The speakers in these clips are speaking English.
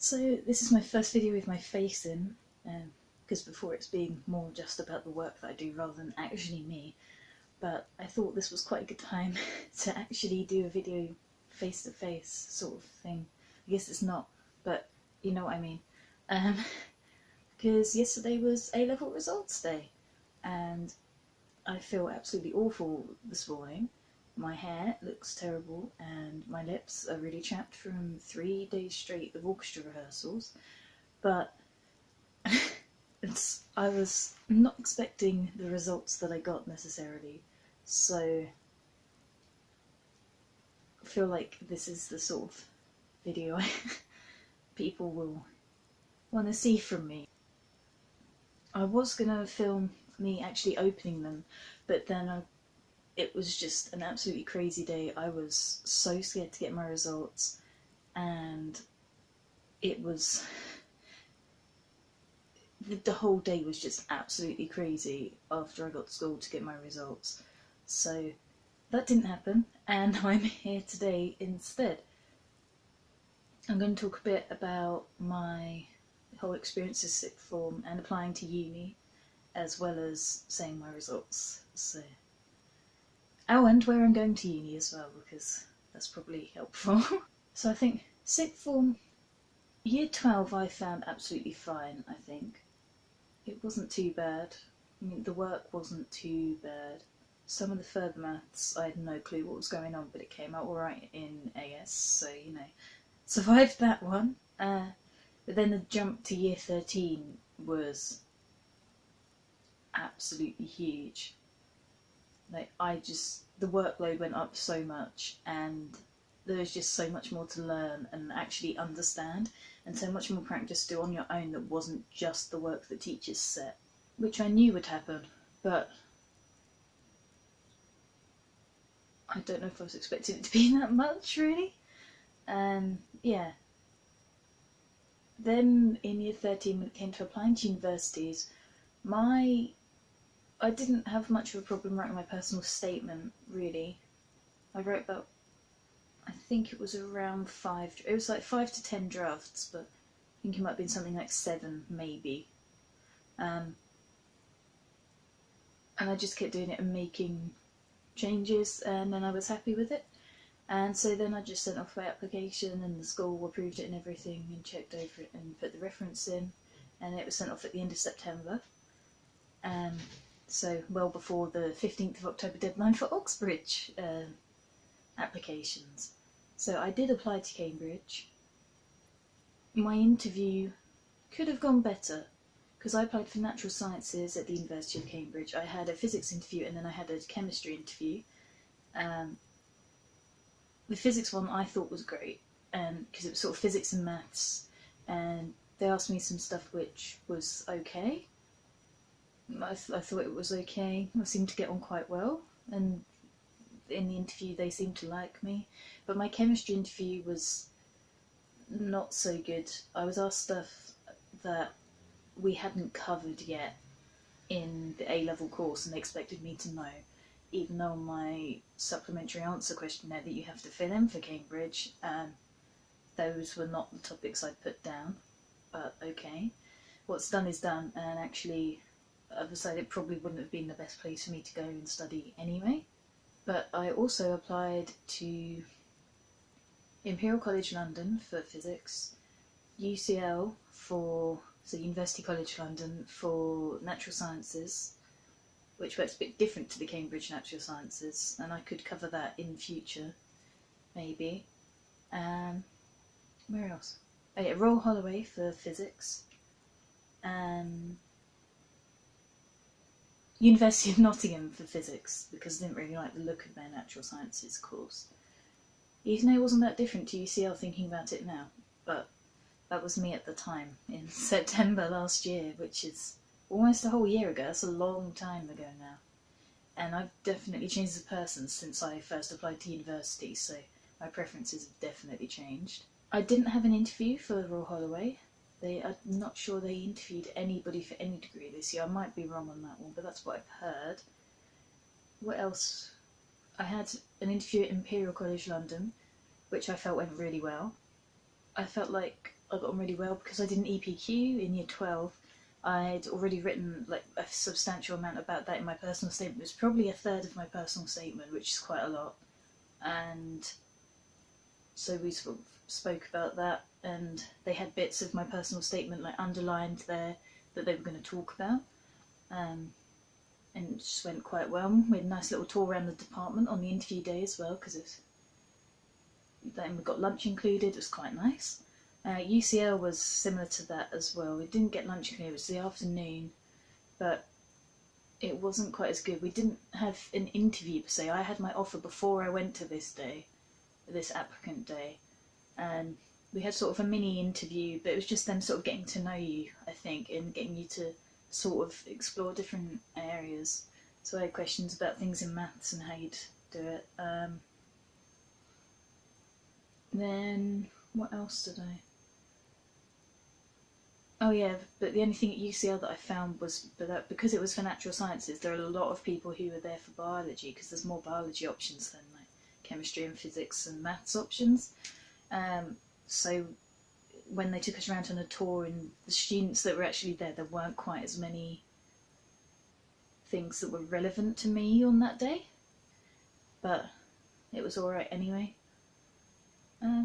So this is my first video with my face in, because before it's been more just about the work that I do rather than actually me, but I thought this was quite a good time to actually do a video face to face sort of thing. I guess it's not, but you know what I mean. Because yesterday was A-level results day, and I feel absolutely awful this morning. My hair looks terrible and my lips are really chapped from 3 days straight of orchestra rehearsals, but I was not expecting the results that I got necessarily, so I feel like this is the sort of video people will want to see from me. I was going to film me actually opening them, but then it was just an absolutely crazy day. I was so scared to get my results, and it was... the whole day was just absolutely crazy after I got to school to get my results. So that didn't happen, and I'm here today instead. I'm going to talk a bit about my whole experience as sixth form and applying to uni, as well as saying my results. So, oh, and where I'm going to uni as well, because that's probably helpful. So I think sixth form, year 12 I found absolutely fine, I think. It wasn't too bad. I mean, the work wasn't too bad. Some of the further maths, I had no clue what was going on, but it came out alright in AS, so, you know, survived that one. But then the jump to year 13 was absolutely huge. Like, the workload went up so much, and there was just so much more to learn and actually understand, and so much more practice to do on your own that wasn't just the work that teachers set, which I knew would happen, but I don't know if I was expecting it to be that much, really. Yeah. Then in year 13, when it came to applying to universities, I didn't have much of a problem writing my personal statement, really. I wrote about, I think it was around it was like 5 to 10 drafts, but I think it might have been something like 7, maybe. And I just kept doing it and making changes, and then I was happy with it. And so then I just sent off my application, and the school approved it and everything, and checked over it and put the reference in, and it was sent off at the end of September. So well before the 15th of October deadline for Oxbridge applications. So I did apply to Cambridge. My interview could have gone better, because I applied for natural sciences at the University of Cambridge. I had a physics interview and then I had a chemistry interview. The physics one I thought was great, because it was sort of physics and maths, and they asked me some stuff which was okay. I thought it was okay. I seemed to get on quite well, and in the interview they seemed to like me. But my chemistry interview was not so good. I was asked stuff that we hadn't covered yet in the A-level course, and they expected me to know, even though my supplementary answer questionnaire that you have to fill in for Cambridge, those were not the topics I'd put down. But okay, what's done is done, and actually I've decided it probably wouldn't have been the best place for me to go and study anyway. But I also applied to Imperial College London for physics, UCL so University College London for natural sciences, which works a bit different to the Cambridge Natural Sciences, and I could cover that in future, maybe. Where else? Oh yeah, Royal Holloway for physics, University of Nottingham for physics, because I didn't really like the look of their natural sciences course. Even though it wasn't that different to UCL thinking about it now, but that was me at the time, in September last year, which is almost a whole year ago. That's a long time ago now. And I've definitely changed as a person since I first applied to university, so my preferences have definitely changed. I didn't have an interview for Royal Holloway. I'm not sure they interviewed anybody for any degree this year. I might be wrong on that one, but that's what I've heard. What else? I had an interview at Imperial College London, which I felt went really well. I felt like I got on really well because I did an EPQ in year 12. I'd already written like a substantial amount about that in my personal statement. It was probably a third of my personal statement, which is quite a lot. And so we sort of spoke about that, and they had bits of my personal statement like underlined there that they were going to talk about. And it just went quite well. We had a nice little tour around the department on the interview day as well, because then we got lunch included. It was quite nice. UCL was similar to that as well. We didn't get lunch included, it was the afternoon, but it wasn't quite as good. We didn't have an interview per se. I had my offer before I went to this applicant day, and we had sort of a mini interview, but it was just them sort of getting to know you, I think, and getting you to sort of explore different areas. So I had questions about things in maths and how you'd do it. Then what else did I? Oh yeah, but the only thing at UCL that I found was that because it was for natural sciences, there are a lot of people who were there for biology, because there's more biology options than like chemistry and physics and maths options. So when they took us around on a tour, and the students that were actually there weren't quite as many things that were relevant to me on that day, but it was alright anyway.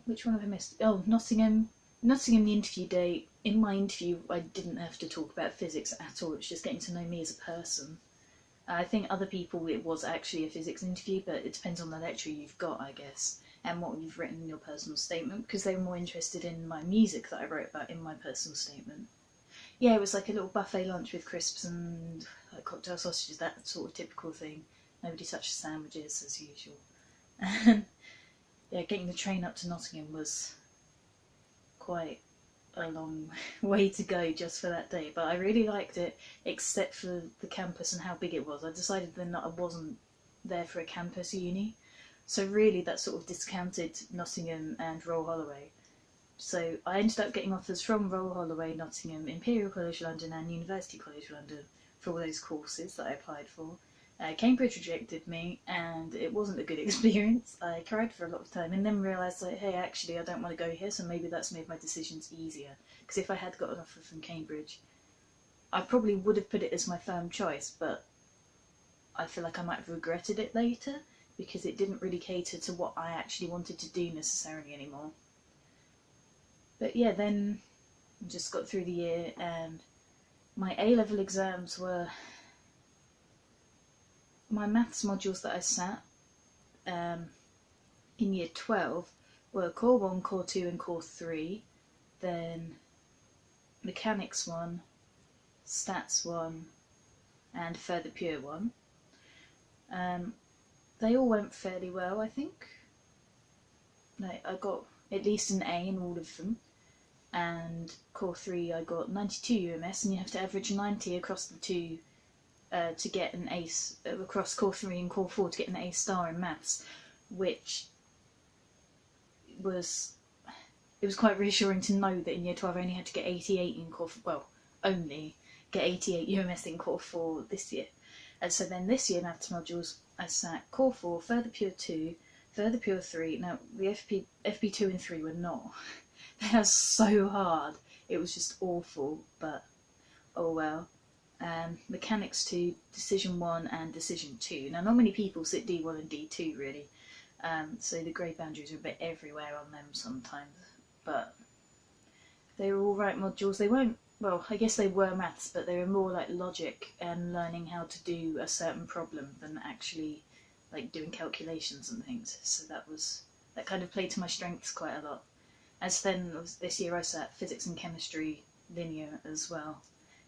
Which one have I missed? Oh, Nottingham, the interview day. In my interview, I didn't have to talk about physics at all. It was just getting to know me as a person. I think other people, it was actually a physics interview, but it depends on the lecturer you've got, I guess, and what you've written in your personal statement, because they were more interested in my music that I wrote about in my personal statement. Yeah, it was like a little buffet lunch with crisps and like cocktail sausages, that sort of typical thing. Nobody touched sandwiches as usual. And yeah, getting the train up to Nottingham was quite a long way to go just for that day, but I really liked it, except for the campus and how big it was. I decided then that I wasn't there for a campus uni, so really that sort of discounted Nottingham and Royal Holloway. So I ended up getting offers from Royal Holloway, Nottingham, Imperial College London and University College London for all those courses that I applied for. Cambridge rejected me, and it wasn't a good experience. I cried for a lot of time, and then realised, like, hey, actually I don't want to go here, so maybe that's made my decisions easier. Because if I had got an offer from Cambridge, I probably would have put it as my firm choice, but I feel like I might have regretted it later, because it didn't really cater to what I actually wanted to do necessarily anymore. But yeah, then I just got through the year, and my A-level exams were... My maths modules that I sat in year 12 were Core 1, Core 2 and Core 3, then Mechanics 1, Stats 1 and Further Pure 1. They all went fairly well, I think. I got at least an A in all of them, and Core 3 I got 92 UMS, and you have to average 90 across the two to get an ace across Core 3 and Core 4 to get an A star in maths, which was quite reassuring to know that in year 12 I only had to get 88 in Core 4, well, only get 88 UMS in Core 4 this year. And so then this year maths modules I sat Core 4, Further Pure 2, Further Pure 3. Now the FP2 and 3 were not. They are so hard. It was just awful, but oh well. Mechanics 2, Decision 1 and Decision 2. Now not many people sit D1 and D2 really, so the grade boundaries are a bit everywhere on them sometimes, but they were alright modules. They weren't, well, I guess they were maths, but they were more like logic and learning how to do a certain problem than actually like doing calculations and things, so that kind of played to my strengths quite a lot. As then this year I sat Physics and Chemistry linear as well.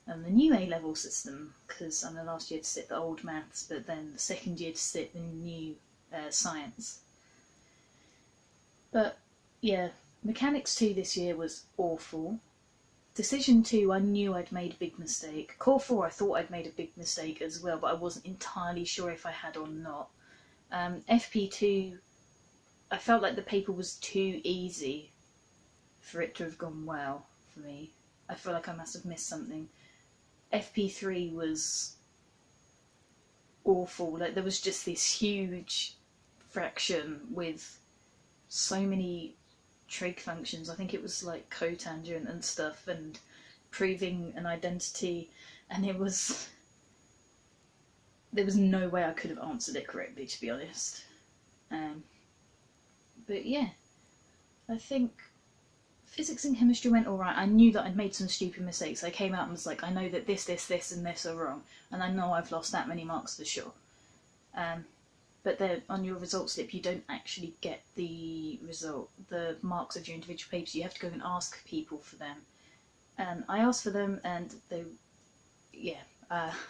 And the new A-level system, because I'm the last year to sit the old maths, but then the second year to sit the new science. But yeah, Mechanics 2 this year was awful. Decision 2 I knew I'd made a big mistake. Core 4 I thought I'd made a big mistake as well, but I wasn't entirely sure if I had or not. FP2, I felt like the paper was too easy for it to have gone well for me. I feel like I must have missed something. FP3 was awful. Like there was just this huge fraction with so many trig functions. I think it was like cotangent and stuff, and proving an identity, and there was no way I could have answered it correctly, to be honest. But yeah, I think physics and chemistry went alright. I knew that I'd made some stupid mistakes. I came out and was like, I know that this, and this are wrong, and I know I've lost that many marks for sure. But then on your results slip, you don't actually get the marks of your individual papers. You have to go and ask people for them. And I asked for them, and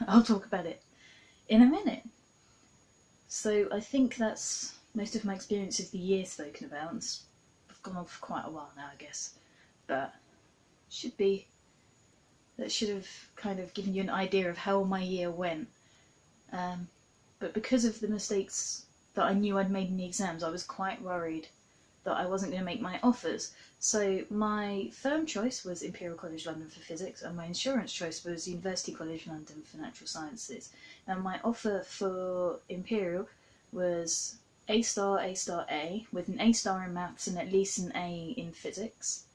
I'll talk about it in a minute. So I think that's most of my experience of the year spoken about. I've gone on for quite a while now, I guess. But that should have kind of given you an idea of how my year went. But because of the mistakes that I knew I'd made in the exams, I was quite worried that I wasn't going to make my offers. So my firm choice was Imperial College London for physics, and my insurance choice was University College London for natural sciences. And my offer for Imperial was A star, A star, A, with an A star in maths and at least an A in physics.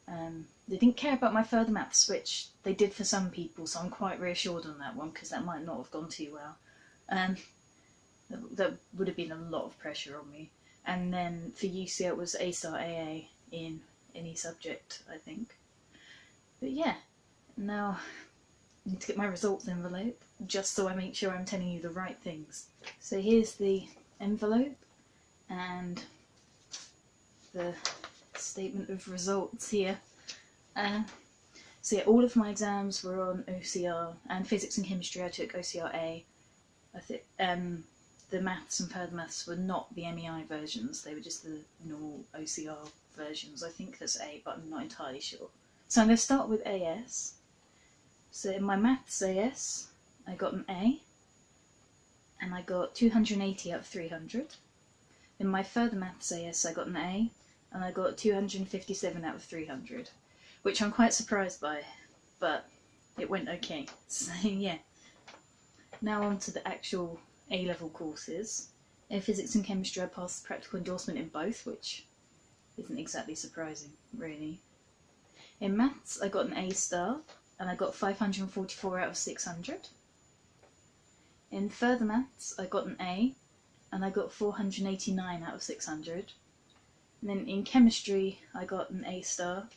They didn't care about my further maths, which they did for some people, so I'm quite reassured on that one, because that might not have gone too well. That would have been a lot of pressure on me. And then for UCL it was A star AA in any subject, I think. But yeah, now I need to get my results envelope, just so I make sure I'm telling you the right things. So here's the envelope and the statement of results here. So yeah, all of my exams were on OCR, and physics and chemistry I took OCR A. I think the maths and further maths were not the MEI versions, they were just the normal OCR versions. I think that's A, but I'm not entirely sure. So I'm going to start with AS. So in my maths AS, I got an A, and I got 280 out of 300. In my further maths AS, I got an A, and I got 257 out of 300, which I'm quite surprised by, but it went okay. So yeah. Now on to the actual A-level courses. In physics and chemistry I passed the practical endorsement in both, which isn't exactly surprising, really. In maths I got an A star, and I got 544 out of 600. In further maths I got an A, and I got 489 out of 600. And then in chemistry I got an A star,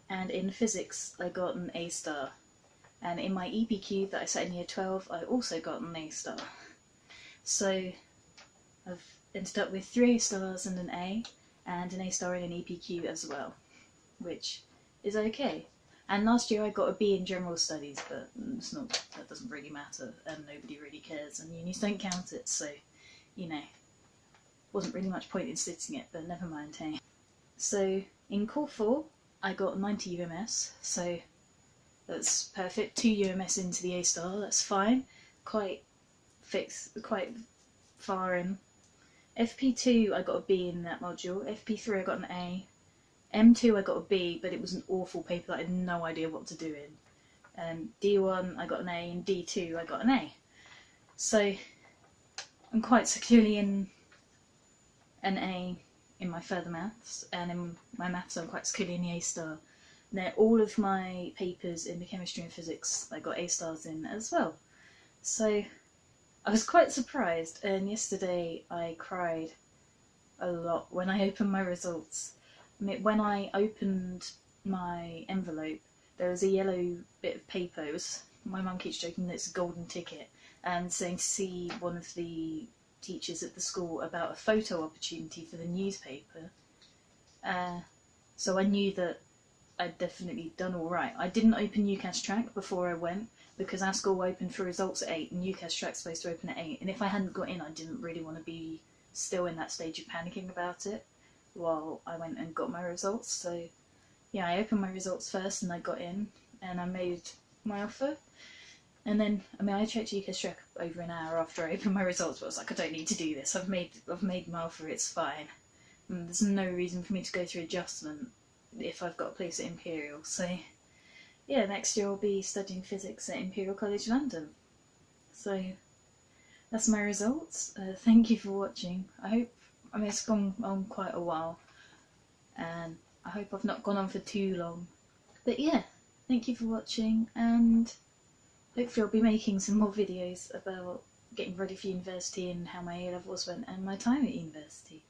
and in physics I got an A star. And in my EPQ that I sat in year 12, I also got an A star. So I've ended up with 3 A stars and an A and an A star in an EPQ as well, which is okay. And last year I got a B in general studies, but that doesn't really matter, and nobody really cares, and unis don't count it, so, you know, wasn't really much point in sitting it, but never mind, hey. So in core 4, I got 90 UMS, so that's perfect. 2 UMS into the A star, that's fine. Quite far in. FP2 I got a B in that module. FP3 I got an A. M2 I got a B, but it was an awful paper that I had no idea what to do in. D1 I got an A, and D2 I got an A. So I'm quite securely in an A in my further maths, and in my maths I'm quite securely in the A star. Now all of my papers in the chemistry and physics I got A stars in as well. So I was quite surprised, and yesterday I cried a lot when I opened my results. I mean, when I opened my envelope, there was a yellow bit of paper. It was, my mum keeps joking that it's a golden ticket, and saying to see one of the teachers at the school about a photo opportunity for the newspaper. So I knew that I'd definitely done alright. I didn't open UCAS track before I went, because our school opened for results at 8 and UCAS track's supposed to open at 8, and if I hadn't got in I didn't really want to be still in that stage of panicking about it while I went and got my results. So yeah, I opened my results first and I got in and I made my offer. And then, I mean, I checked UCAS track over an hour after I opened my results, but I was like, I don't need to do this, I've made my offer, it's fine. And there's no reason for me to go through adjustment if I've got a place at Imperial. So yeah, next year I'll be studying physics at Imperial College London. So that's my results. Thank you for watching. I mean, it's gone on quite a while. and I hope I've not gone on for too long. But yeah, thank you for watching, and hopefully I'll be making some more videos about getting ready for university and how my A-levels went and my time at university.